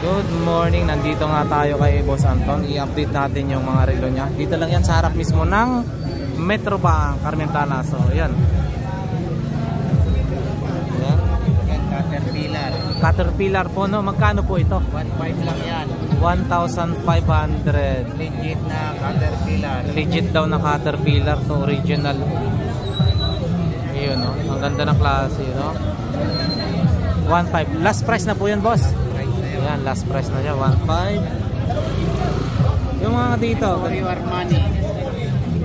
Good morning, nandito nga tayo kay Boss Anton. I-update natin yung mga relo niya. Dito lang yan sa harap mismo ng Metrobank, Carmentana. So, yan. Yan. Yan, Caterpillar. Caterpillar po, no? Magkano po ito? 1.5 lang yan. 1,500. Legit na Caterpillar. Legit daw na Caterpillar to, original. Ayun, no? Ang ganda ng klase, no? 1.5. Last price na po yun, boss. Yan, last price na siya, 1.5. Yung mga dito, Emporio Armani.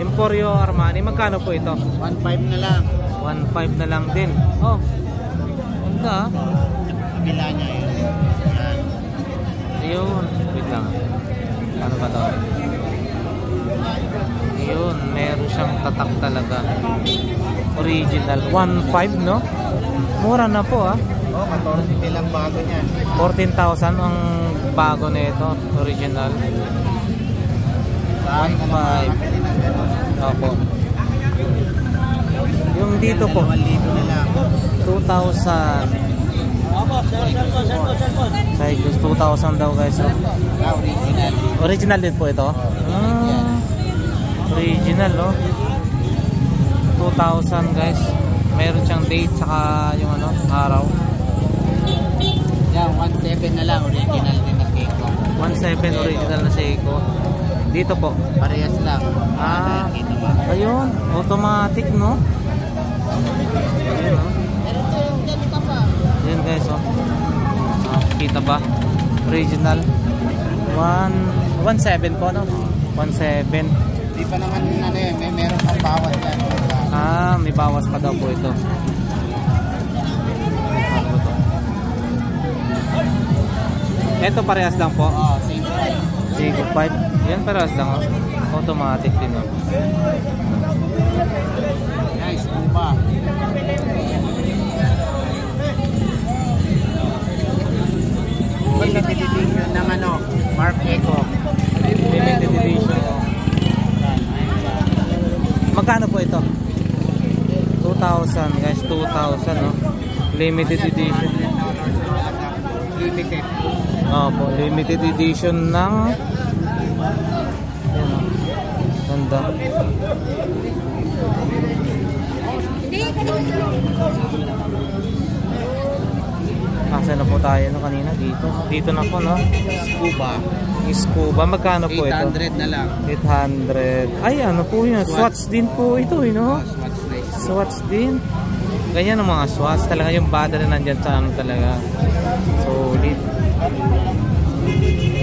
Emporio Armani, magkano po ito? 1.5 na lang. 1.5 na lang din. Oh, ganda. Kabila niya yun. Yan. Ayun, wait lang. Ano ba to? Ayun, meron siyang tatak talaga. Original, 1.5, no? Mura na po, ah. Oh, 14 lang bago niyan. 14,000 ang bago na ito, original. 1.5. Opo. Yung dito po, 2,000 na lang. 2,000. Cycles, 2,000 daw guys. Oh. Original. Original din po ito? Original, oh. 2,000 guys. Meron siyang date saka yung ano, araw. Yan, 1.7 na lang. Original din na Seiko. 1.7 original na Seiko. Dito po. Parehas lang. Ayun. Automatic, no? Ayun, no? Ayun guys, oh. Kita ba? Original. 1.7 po, no? 1.7. Di pa naman ano yun. Meron pang bawas yan. May bawas pa daw po ito. Ito parehas lang po. Same price. Seiko 5. Yan parehas lang, oh. Automatic din, oh. Nice, Scuba. Limited edition ng ano, Mark Eco. Limited edition, oh. Magkano po ito? 2,000 guys, 2,000, no? Limited edition. Limited. Opo, limited edition ng yan, oh. Ganda. Asa na po tayo, no, kanina dito. Dito na po, no? Scuba. Scuba, magkano po ito? 800 na lang. 800. Ay, ano po yun? Swatch din po ito, no? Swatch nice. Swatch din. Ganyan ang mga swatch. Talaga yung battery nandyan sa ano talaga. Solid.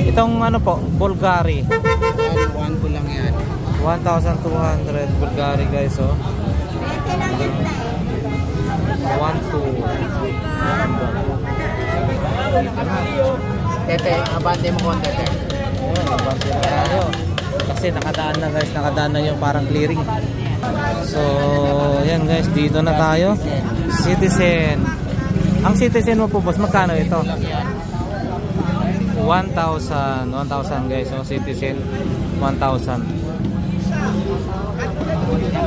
Itong ano po, Bulgari. 1 po lang yan. 1,200 Bulgari guys, oh. 1,200. Tete, abante mo konti, Tete. Ayun, abante na tayo. Kasi nakadaan na guys, nakadaan na yung parang clearing. So, yan guys, dito na tayo. Citizen. Ang Citizen mo po boss, magkano ito? 1,000 guys, so Citizen 1,000.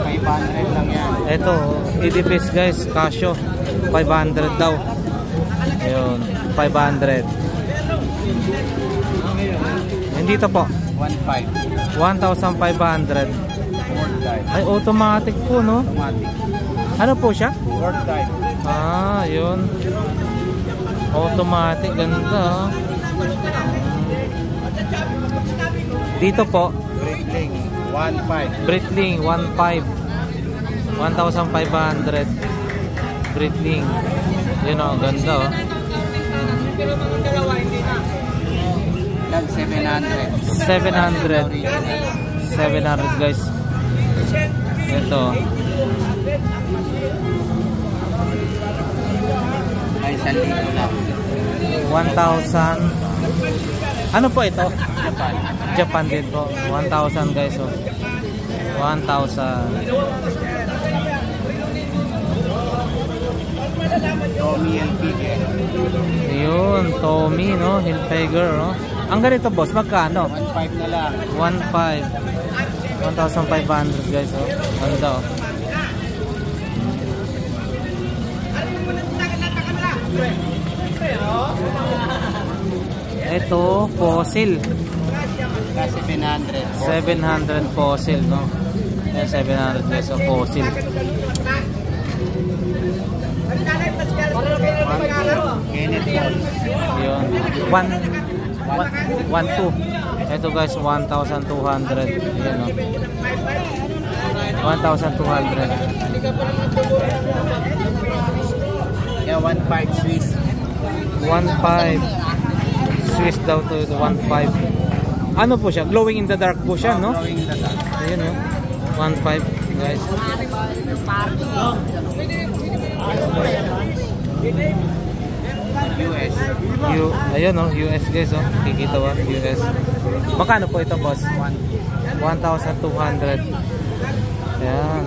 500 lang yan. Ito, EDPS guys, Casio 500 daw. Ayun, 500. And dito po 1.5. 1,500. World dive. Ay, automatic po, no? Automatic. Ano po siya? World dive. Yun. Automatic, ganda. Dito po, Breitling. 1.5. Breitling 1.5. 1,500. Breitling. Yun, oh, ganda, oh. Lang 700. 700. 700 guys. Ito. Ay, 1,000 lang. 1,000. Ano po ito? Japan. Japan din po. 1,000 guys, oh. 1,000. Tommy Hilfiger. Yun, Tommy, no? Hilfiger, no? Ang ganito boss, magkano? 1.5 na lang. 1,500. 1,500 guys, oh. Ganda, oh. Ito, fossil. Kasi 700. 700 fossil, no? Ayan, 700 peso fossil. Kenneth Paul. Yun. 1,200. Ito guys, 1,200. Yun, no? 1,200. Yeah, 1.5 Swiss. 1.5 Swiss daw to, 1.5. Ano po siya? Glowing in the dark po siya, no? Glowing in the dark. Ayun, no? 1.5 guys. US. Ayun, no? US guys, oh. Kikita ba? US. Magkano po ito, boss? 1,200. Ayan.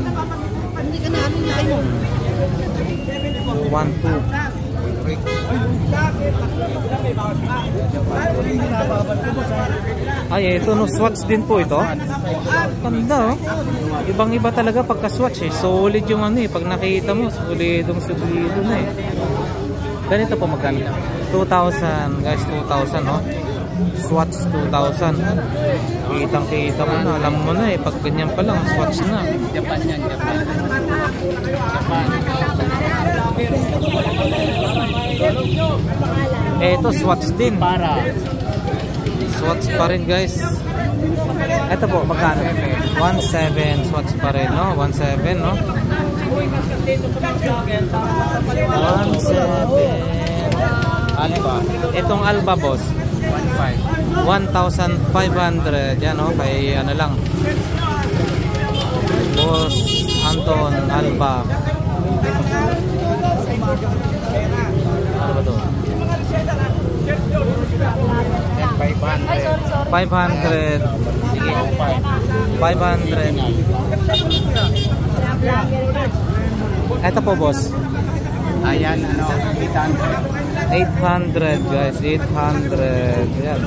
1.2. Ay, ito no, Swatch din po ito. Ganda, oh. Ibang-iba talaga pagka Swatch, eh. Solid yung ano, eh. Pag nakita mo, solidong na, eh. Ganito po magkano? 2,000, guys, 2,000, oh. Swatch 2,000. Kitang-kita mo na, alam mo na, eh. Pag ganyan pa lang, Swatch na. Japan yan, Japan. Japan. Ito, Swatch din. Para. Swatch pa rin, guys. Ito po, magkano? 1,700. Swatch pa rin, no? 1,700, no? 1,700. Alba. Itong Alba, boss. 1.5. 1,500. Yan, no? Kay ano lang. Boss Anton Alba. Ano ba to? 500. 500. Sige, 500. Ito po, boss. Ayan, ano, 800. 800, guys. 800. Yan.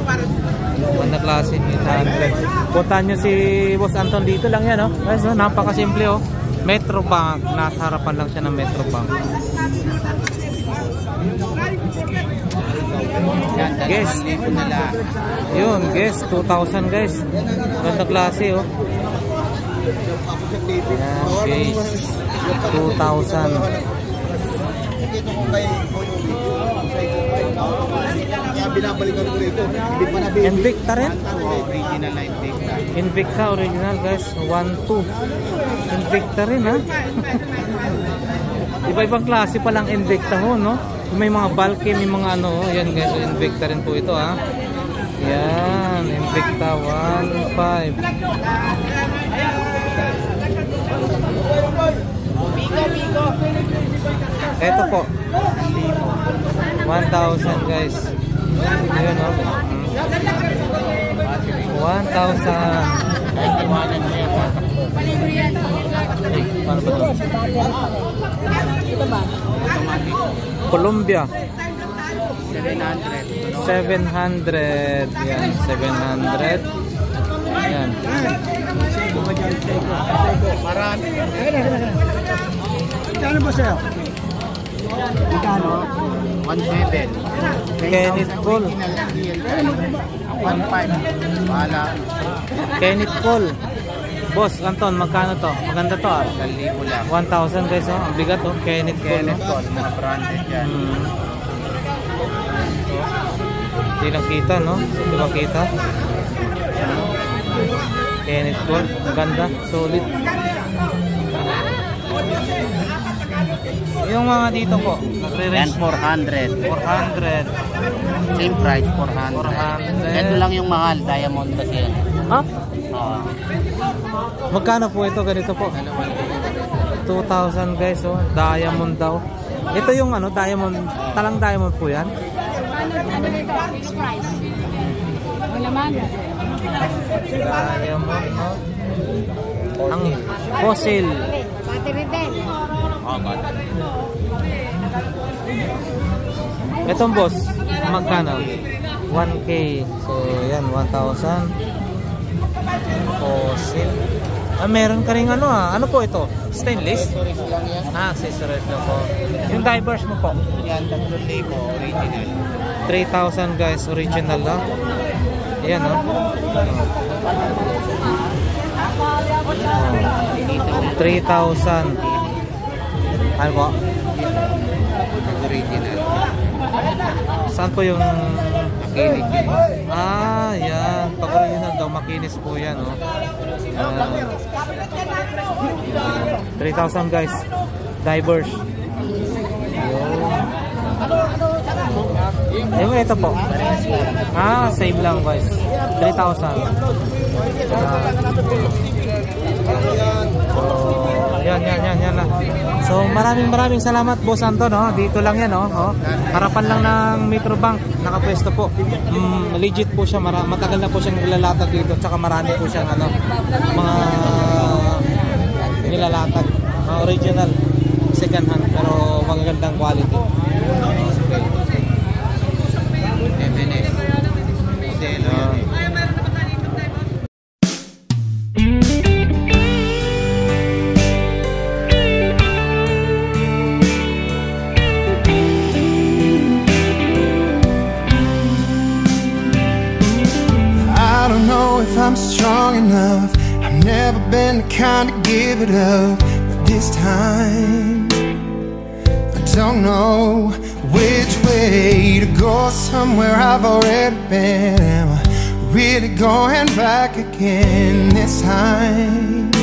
Maganda klase, 800. Puntahan nyo si Boss Anton dito lang yan, oh. Guys, oh, napakasimple, oh. Metro Bank. Nasa harapan lang siya ng Metro Bank. Yan, Guys. 2,000 na lang. Yun, guys. 2,000, guys. Maganda klase, oh. Yan, guys. 2,000. Binabalikan ko rito. Invicta rin? Original na Invicta. Invicta original, guys. 1,200. Invicta rin, ha? Iba-ibang klase pa lang Invicta ho, no? May mga bulky, may mga ano. Yan, guys. Invicta rin po ito, ha? Yan. Invicta 1,500. Ito po. 1,000, guys. Ayun, no? 1,000. Paano ba ito? Columbia. 700. Yan, 700. Yan. Marami. Ano ba sa'yo? Magkano? 1,700. Kenneth Cole. 1,500. Bahala. Kenneth Cole. Boss, Anton, magkano to? Maganda to, ah. 1,000 lang. 1,000, guys, oh. Ang bigat, oh. Kenneth Cole, Kenneth no? Cole, mga branded yan. Hindi lang kita, no? Hindi ba kita? Kenneth Cole. Ang ganda. Solid. Yung mga dito po, Yan, nagre-range 400. 400. Same price, 400. 400. Ito lang yung mahal, diamond kasi yan. Ha? Oo. Magkano po ito? Ganito po. 2,000, guys, oh. Diamond daw. Ito yung ano, diamond. Talang diamond po yan. Ano dito? Fixed price. Wala man. Diamond, no? Ang fossil. Battery din. Oh, but Itong boss, magkano? 1K. So, yan, 1,000. Fossil. Ah, meron ka rin ano, ah. Ano po ito? Stainless? accessories lang yan. Ah, accessories lang po. Yung divers mo po. Yan, 3,000 original. 3,000 guys, original lang. Ayan, no? 3,000. Ano po? Original. Saan po yung Makinig yun. yan. Pag original daw, makinis po yan, no? 3,000 guys. Divers. Yung ito po. Same lang guys. 3,000. Yan lang. So maraming salamat Boss Anton, no? Dito lang yan, no? Oh. Harapan lang ng Metrobank nakapwesto po. Legit po siya, matagal na po siyang nilalatag dito, tsaka marami po siyang mga nilalatag. Original second hand pero magagandang quality. MNS. Modelo yan. I don't know if I'm strong enough. I've never been the kind to give it up, but this time I don't know which way to go. Somewhere I've already been. Am I really going back again this time?